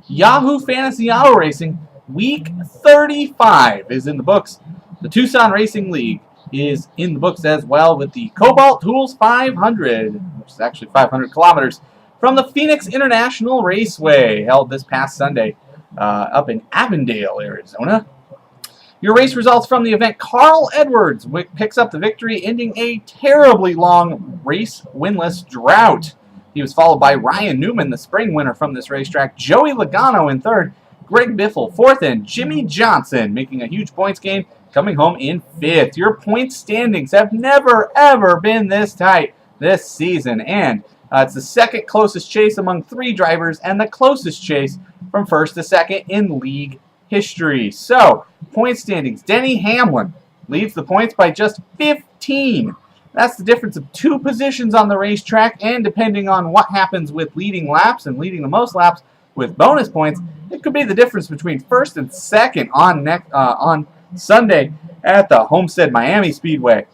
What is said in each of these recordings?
Yahoo Fantasy Auto Racing Week 35 is in the books. The Tucson Racing League is in the books as well with the Kobalt Tools 500, which is actually 500 kilometers, from the Phoenix International Raceway, held this past Sunday up in Avondale, Arizona. Your race results from the event: Carl Edwards picks up the victory, ending a terribly long race winless drought. He was followed by Ryan Newman, the spring winner from this racetrack, Joey Logano in third, Greg Biffle fourth, and Jimmy Johnson making a huge points gain, coming home in fifth. Your point standings have never, ever been this tight this season, and it's the second closest chase among three drivers and the closest chase from first to second in league history. So, point standings: Denny Hamlin leads the points by just 15. That's the difference of 2 positions on the racetrack, and depending on what happens with leading laps and leading the most laps with bonus points, it could be the difference between first and second on Sunday at the Homestead Miami Speedway.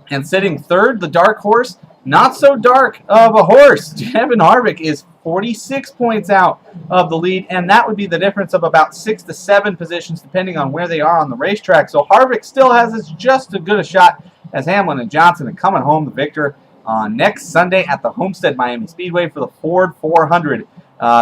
And sitting third, the dark horse, not so dark of a horse, Kevin Harvick, is 46 points out of the lead, and that would be the difference of about 6 to 7 positions depending on where they are on the racetrack. So Harvick still has just as good a shot as Hamlin and Johnson are coming home the victor on next Sunday at the Homestead Miami Speedway for the Ford 400.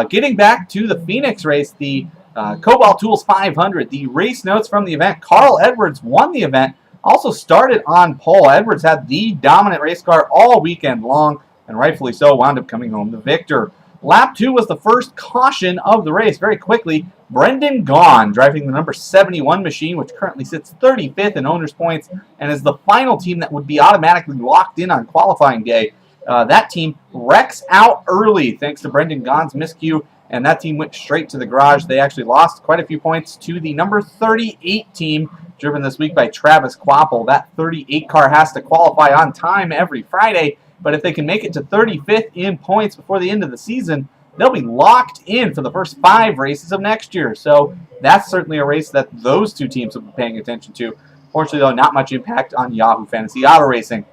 Getting back to the Phoenix race, the Kobalt Tools 500, the race notes from the event: Carl Edwards won the event, also started on pole. Edwards had the dominant race car all weekend long, and rightfully so, wound up coming home the victor. Lap 2 was the first caution of the race. Very quickly, Brendan Gaughan, driving the number 71 machine, which currently sits 35th in owner's points and is the final team that would be automatically locked in on qualifying day. That team wrecks out early thanks to Brendan Gaughan's miscue, and that team went straight to the garage. They actually lost quite a few points to the number 38 team, driven this week by Travis Kvapil. That 38 car has to qualify on time every Friday, but if they can make it to 35th in points before the end of the season, they'll be locked in for the first 5 races of next year. So that's certainly a race that those 2 teams will be paying attention to. Fortunately, though, not much impact on Yahoo Fantasy Auto Racing.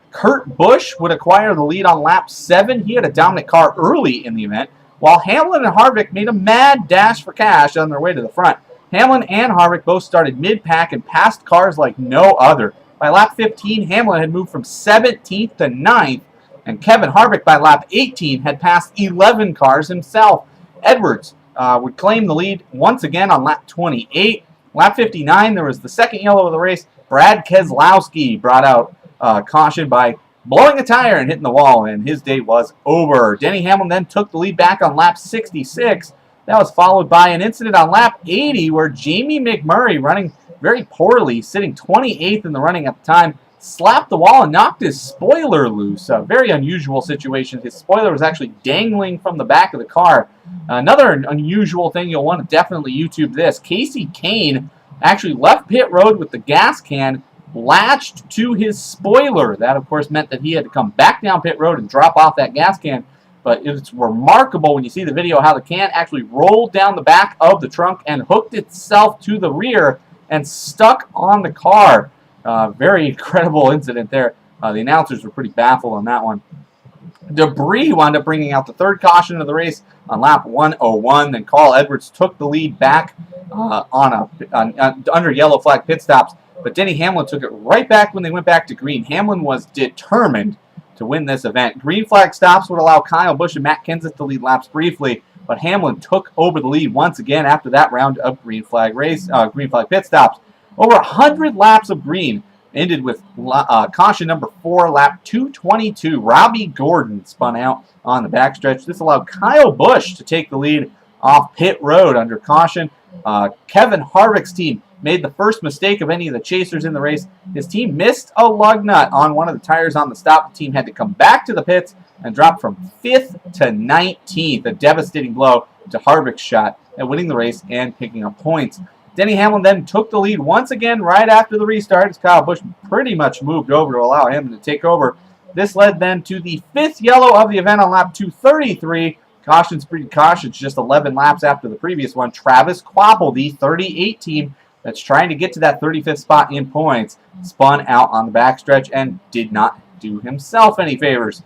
Kurt Busch would acquire the lead on lap 7. He had a dominant car early in the event, while Hamlin and Harvick made a mad dash for cash on their way to the front. Hamlin and Harvick both started mid-pack and passed cars like no other. By lap 15, Hamlin had moved from 17th to 9th, and Kevin Harvick by lap 18 had passed 11 cars himself. Edwards would claim the lead once again on lap 28. Lap 59, there was the second yellow of the race. Brad Keselowski brought out caution by blowing a tire and hitting the wall, and his day was over. Denny Hamlin then took the lead back on lap 66. That was followed by an incident on lap 80 where Jamie McMurray, running very poorly, sitting 28th in the running at the time, slapped the wall and knocked his spoiler loose. A very unusual situation. His spoiler was actually dangling from the back of the car. Another unusual thing, you'll want to definitely YouTube this: Casey Kane actually left pit road with the gas can latched to his spoiler. That, of course, meant that he had to come back down pit road and drop off that gas can. But it's remarkable when you see the video how the can actually rolled down the back of the trunk and hooked itself to the rear and stuck on the car. Very incredible incident there. The announcers were pretty baffled on that one. Debris wound up bringing out the third caution of the race on lap 101. Then Carl Edwards took the lead back under yellow flag pit stops. But Denny Hamlin took it right back when they went back to green. Hamlin was determined to win this event. Green flag stops would allow Kyle Busch and Matt Kenseth to lead laps briefly, but Hamlin took over the lead once again after that round of green flag pit stops. Over 100 laps of green ended with caution number 4, lap 222. Robbie Gordon spun out on the backstretch. This allowed Kyle Busch to take the lead off pit road under caution. Kevin Harvick's team made the first mistake of any of the chasers in the race. His team missed a lug nut on one of the tires on the stop. The team had to come back to the pits and drop from 5th to 19th. A devastating blow to Harvick's shot at winning the race and picking up points. Denny Hamlin then took the lead once again right after the restart, as Kyle Busch pretty much moved over to allow him to take over. This led then to the 5th yellow of the event on lap 233. Caution's pretty cautious, just 11 laps after the previous one. Travis Kvapil, the 38 team that's trying to get to that 35th spot in points, spun out on the backstretch and did not do himself any favors.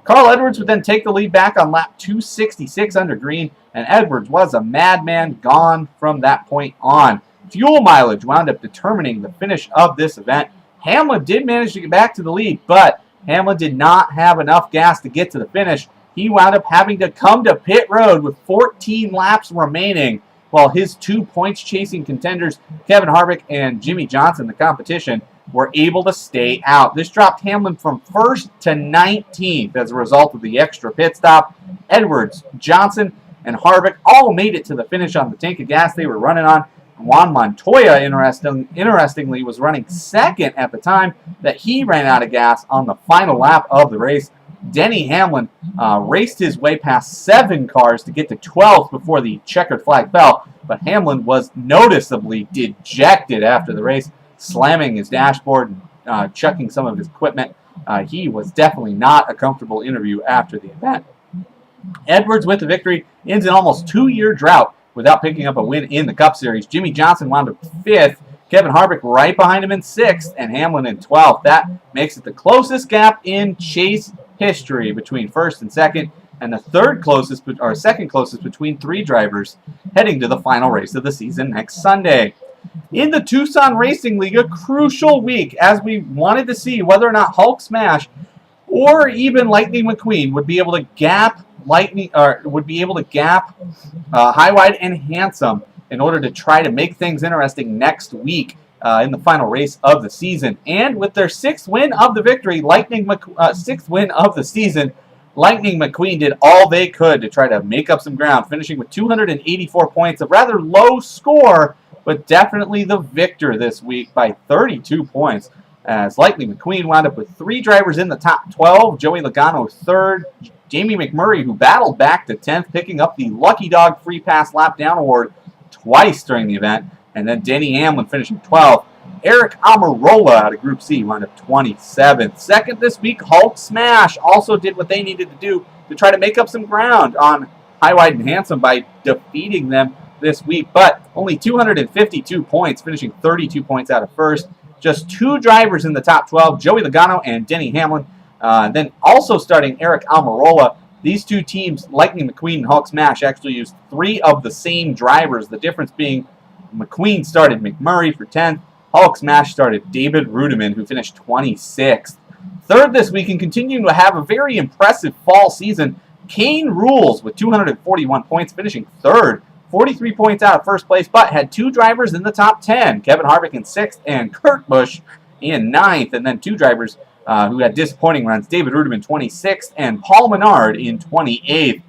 Carl Edwards would then take the lead back on lap 266 under green, and Edwards was a madman gone from that point on. Fuel mileage wound up determining the finish of this event. Hamlin did manage to get back to the lead, but Hamlin did not have enough gas to get to the finish. He wound up having to come to pit road with 14 laps remaining, while his 2 points-chasing contenders, Kevin Harvick and Jimmie Johnson, the competition, were able to stay out. This dropped Hamlin from 1st to 19th as a result of the extra pit stop. Edwards, Johnson, and Harvick all made it to the finish on the tank of gas they were running on. Juan Montoya, interestingly, was running second at the time that he ran out of gas on the final lap of the race. Denny Hamlin raced his way past 7 cars to get to 12th before the checkered flag fell, but Hamlin was noticeably dejected after the race, slamming his dashboard and chucking some of his equipment. He was definitely not a comfortable interview after the event. Edwards, with the victory, ends an almost 2-year drought without picking up a win in the Cup Series. Jimmie Johnson wound up 5th, Kevin Harvick right behind him in 6th, and Hamlin in 12th. That makes it the closest gap in chase history between 1st and 2nd, and the second closest between 3 drivers heading to the final race of the season next Sunday. In the Tucson Racing League, a crucial week as we wanted to see whether or not Hulk Smash or even Lightning McQueen would be able to gap High, Wide, and Handsome in order to try to make things interesting next week in the final race of the season. And with their 6th win of the victory, 6th win of the season, Lightning McQueen did all they could to try to make up some ground, finishing with 284 points, a rather low score, but definitely the victor this week by 32 points. As Lightning McQueen wound up with 3 drivers in the top 12, Joey Logano 3rd, Jamie McMurray, who battled back to 10th, picking up the Lucky Dog Free Pass Lap Down Award twice during the event, and then Denny Hamlin finishing 12th. Eric Almirola out of Group C wound up 27th. Second this week, Hulk Smash also did what they needed to do to try to make up some ground on High, Wide, and Handsome by defeating them this week, but only 252 points, finishing 32 points out of first. Just 2 drivers in the top 12, Joey Logano and Denny Hamlin. Then also starting Eric Almirola. These 2 teams, Lightning McQueen and Hulk Smash, actually used 3 of the same drivers. The difference being McQueen started McMurray for 10th. Hulk Smash started David Rudiman, who finished 26th. Third this week and continuing to have a very impressive fall season, Kane Rules with 241 points, finishing 3rd. 43 points out of first place, but had 2 drivers in the top 10. Kevin Harvick in 6th and Kurt Busch in 9th. And then 2 drivers who had disappointing runs. David Rudiman 26th and Paul Menard in 28th.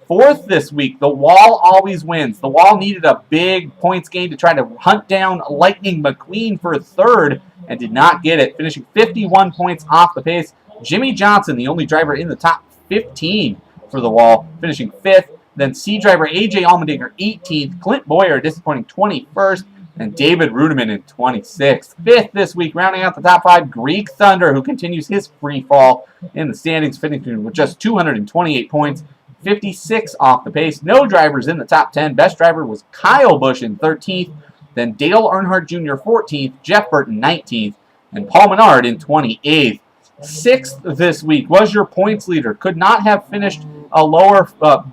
Fourth this week, the Wall always wins. The Wall needed a big points gain to try to hunt down Lightning McQueen for 3rd and did not get it, finishing 51 points off the pace. Jimmie Johnson, the only driver in the top 15 for the Wall, finishing 5th. Then C driver A.J. Allmendinger 18th, Clint Boyer disappointing 21st, and David Rudiman in 26th. 5th this week, rounding out the top 5, Greek Thunder, who continues his free fall in the standings, finishing with just 228 points, 56 off the pace. No drivers in the top 10. Best driver was Kyle Busch in 13th, then Dale Earnhardt Jr. 14th, Jeff Burton 19th, and Paul Menard in 28th. 6th this week was your points leader. Could not have finished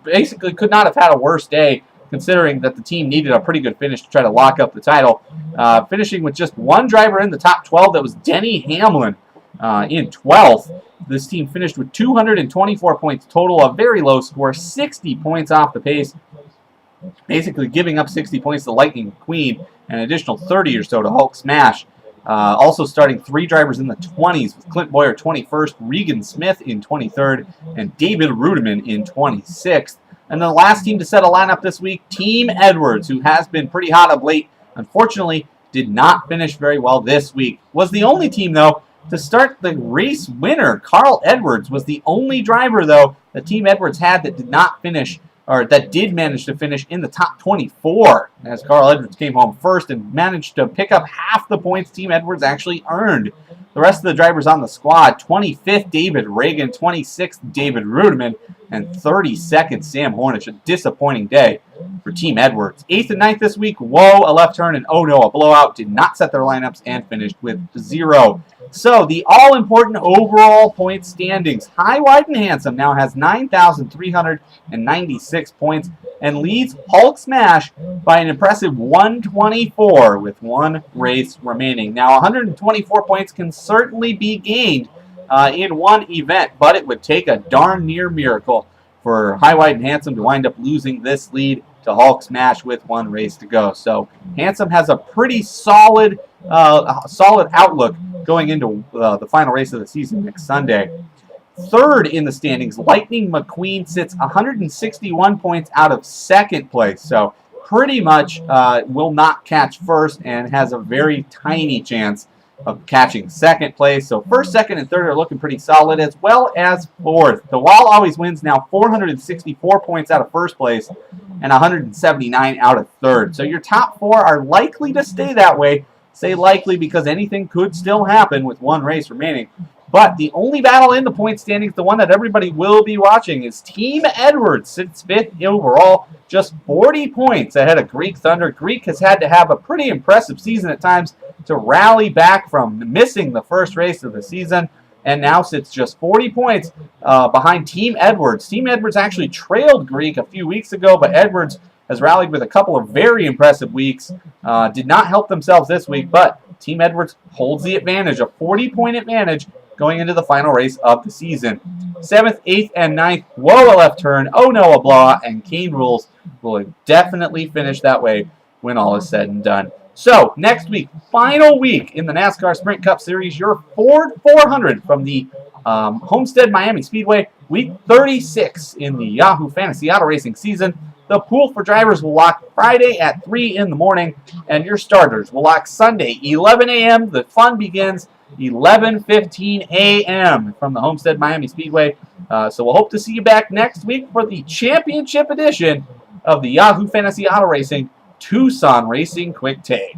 basically could not have had a worse day, considering that the team needed a pretty good finish to try to lock up the title. Finishing with just 1 driver in the top 12, that was Denny Hamlin in 12th. This team finished with 224 points total, a very low score, 60 points off the pace, basically giving up 60 points to Lightning McQueen and an additional 30 or so to Hulk Smash. Also starting 3 drivers in the 20s with Clint Boyer 21st, Regan Smith in 23rd, and David Rudiman in 26th. And the last team to set a lineup this week, Team Edwards, who has been pretty hot of late, unfortunately did not finish very well this week. Was the only team, though, to start the race winner. Carl Edwards was the only driver, though, that Team Edwards had that did not finish, or that did manage to finish in the top 24, as Carl Edwards came home first and managed to pick up half the points Team Edwards actually earned. The rest of the drivers on the squad, 25th David Reagan, 26th David Rudiman, and 32nd Sam Hornish. A disappointing day for Team Edwards. 8th and 9th this week, whoa, a left turn, and oh no, a blowout. Did not set their lineups and finished with 0. So the all-important overall point standings. High, Wide, and Handsome now has 9,396 points and leads Hulk Smash by an impressive 124 with 1 race remaining. Now 124 points can certainly be gained in one event, but it would take a darn near miracle for High, Wide, and Handsome to wind up losing this lead to Hulk Smash with 1 race to go. So Handsome has a pretty solid outlook going into the final race of the season next Sunday. 3rd in the standings, Lightning McQueen sits 161 points out of 2nd place. So pretty much will not catch 1st and has a very tiny chance of catching 2nd place. So 1st, 2nd, and 3rd are looking pretty solid, as well as 4th. The Wall Always Wins now 464 points out of 1st place and 179 out of 3rd. So your top 4 are likely to stay that way. Say likely because anything could still happen with 1 race remaining. But the only battle in the point standings, the one that everybody will be watching, is Team Edwards. Sits 5th overall, just 40 points ahead of Greek Thunder. Greek has had to have a pretty impressive season at times to rally back from missing the first race of the season, and now sits just 40 points behind Team Edwards. Team Edwards actually trailed Greek a few weeks ago, but Edwards has rallied with a couple of very impressive weeks. Did not help themselves this week, but Team Edwards holds the advantage, a 40-point advantage going into the final race of the season. 7th, 8th, and 9th, whoa, a left turn, oh no, a blowout, and Kane Rules will definitely finish that way when all is said and done. So, next week, final week in the NASCAR Sprint Cup Series, your Ford 400 from the Homestead Miami Speedway, week 36 in the Yahoo Fantasy Auto Racing season. The pool for drivers will lock Friday at 3 in the morning, and your starters will lock Sunday, 11 a.m. The fun begins 11:15 a.m. from the Homestead Miami Speedway. So we'll hope to see you back next week for the championship edition of the Yahoo Fantasy Auto Racing Tucson Racing Quick Take.